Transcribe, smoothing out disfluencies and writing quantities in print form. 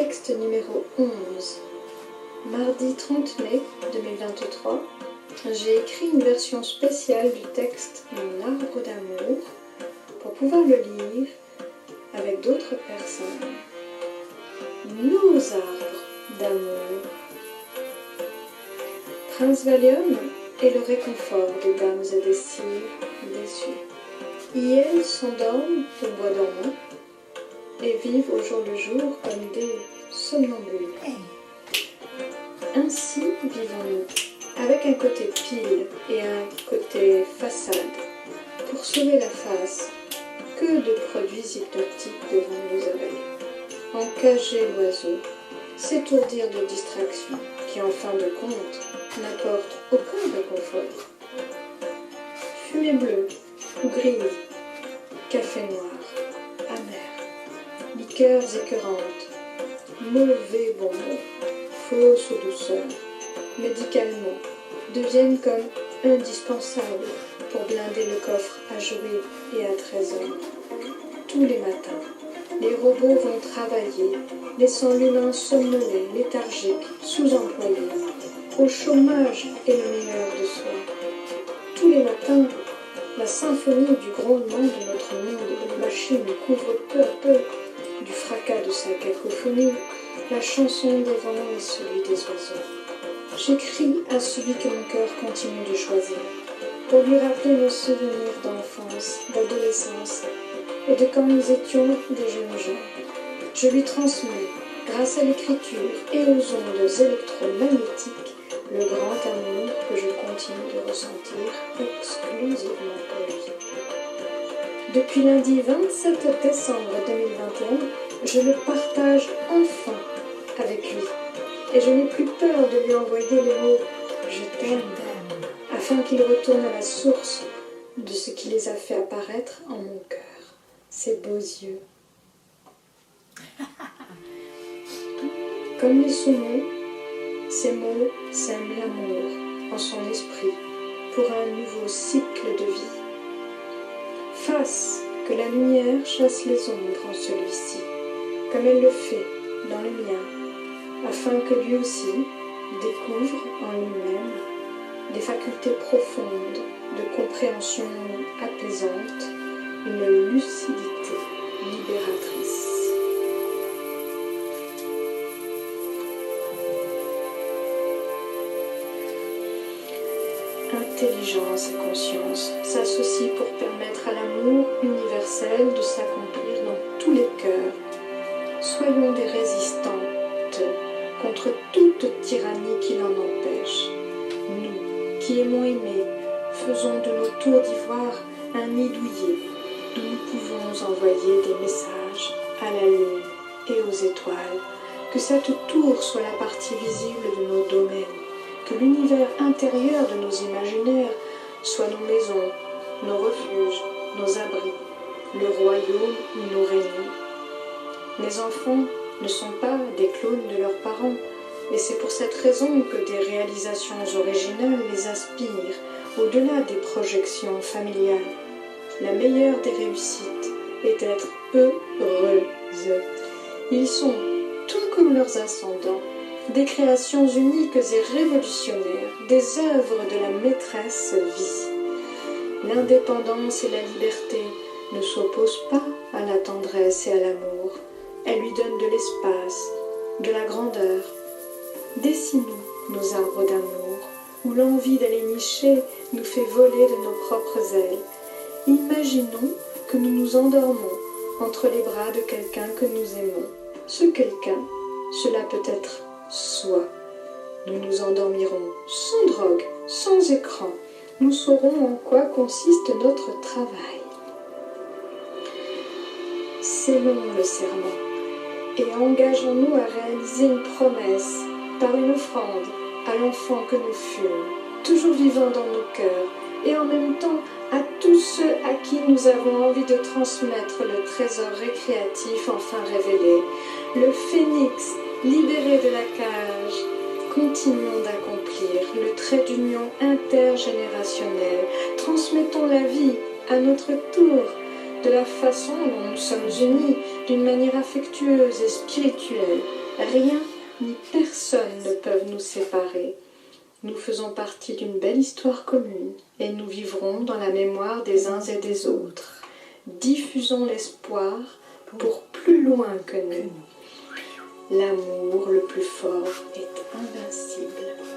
Texte numéro 11. Mardi 30 mai 2023, j'ai écrit une version spéciale du texte Mon arbre d'amour pour pouvoir le lire avec d'autres personnes. Nos arbres d'amour. Prince Valium est le réconfort des dames et des cires déçus. Y elles s'endorment au bois dormant et vivent au jour le jour comme des somnambules. Ainsi vivons-nous, avec un côté pile et un côté façade. Pour sauver la face, que de produits hypnotiques devant nos oreilles. Encager l'oiseau, s'étourdir de distractions qui, en fin de compte, n'apportent aucun réconfort. Fumée bleue ou grise, café noir, amer, liqueurs écœurantes, mauvais bonbons, fausses douceurs, médicalement, deviennent comme indispensables pour blinder le coffre à jouets et à trésors. Tous les matins, les robots vont travailler, laissant l'humain somnolé, léthargique, sous-employé. Au chômage est le meilleur de soi. Tous les matins, la symphonie du grondement de notre monde de machines couvre peu à peu du fracas de sa cacophonie la chanson des vents et celui des oiseaux. J'écris à celui que mon cœur continue de choisir, pour lui rappeler nos souvenirs d'enfance, d'adolescence et de quand nous étions des jeunes gens. Je lui transmets, grâce à l'écriture et aux ondes électromagnétiques, le grand amour que je continue de ressentir exclusivement pour lui. Depuis lundi 27 décembre 2021, je le partage enfin avec lui. Et je n'ai plus peur de lui envoyer les mots « je t'aime » afin qu'il retourne à la source de ce qui les a fait apparaître en mon cœur. Ses beaux yeux. Comme les saumons, ces mots sèment l'amour en son esprit pour un nouveau cycle de vie. Fasse que la lumière chasse les ombres en celui-ci, comme elle le fait dans le mien, afin que lui aussi découvre en lui-même des facultés profondes de compréhension apaisante, une lucidité libératrice. Intelligence et conscience s'associent pour permettre à l'amour universel de s'accomplir dans tous les cœurs. Soyons des résistantes contre toute tyrannie qui l'en empêche. Nous, qui aimons aimer, faisons de nos tours d'ivoire un nid douillet, d'où nous pouvons envoyer des messages à la lune et aux étoiles. Que cette tour soit la partie visible de nos domaines, que l'univers intérieur de nos imaginaires soit nos maisons, nos refuges, nos abris, le royaume où nous régnons. Les enfants ne sont pas des clones de leurs parents, et c'est pour cette raison que des réalisations originales les aspirent au-delà des projections familiales. La meilleure des réussites est d'être heureuses. Ils sont, tout comme leurs ascendants, des créations uniques et révolutionnaires, des œuvres de la maîtresse vie. L'indépendance et la liberté ne s'opposent pas à la tendresse et à l'amour. Elles lui donnent de l'espace, de la grandeur. Dessinons nos arbres d'amour, où l'envie d'aller nicher nous fait voler de nos propres ailes. Imaginons que nous nous endormons entre les bras de quelqu'un que nous aimons. Ce quelqu'un, cela peut être soi. Nous nous endormirons sans drogue, sans écran. Nous saurons en quoi consiste notre travail. Scellons le serment et engageons-nous à réaliser une promesse par une offrande à l'enfant que nous fûmes, toujours vivant dans nos cœurs, et en même temps à tous ceux à qui nous avons envie de transmettre le trésor récréatif enfin révélé, le phénix libéré de la cage. Continuons d'accomplir le trait d'union intergénérationnel, transmettons la vie à notre tour, de la façon dont nous sommes unis, d'une manière affectueuse et spirituelle, Rien ni personne ne peuvent nous séparer. Nous faisons partie d'une belle histoire commune et nous vivrons dans la mémoire des uns et des autres. Diffusons l'espoir pour plus loin que nous. L'amour le plus fort est invincible.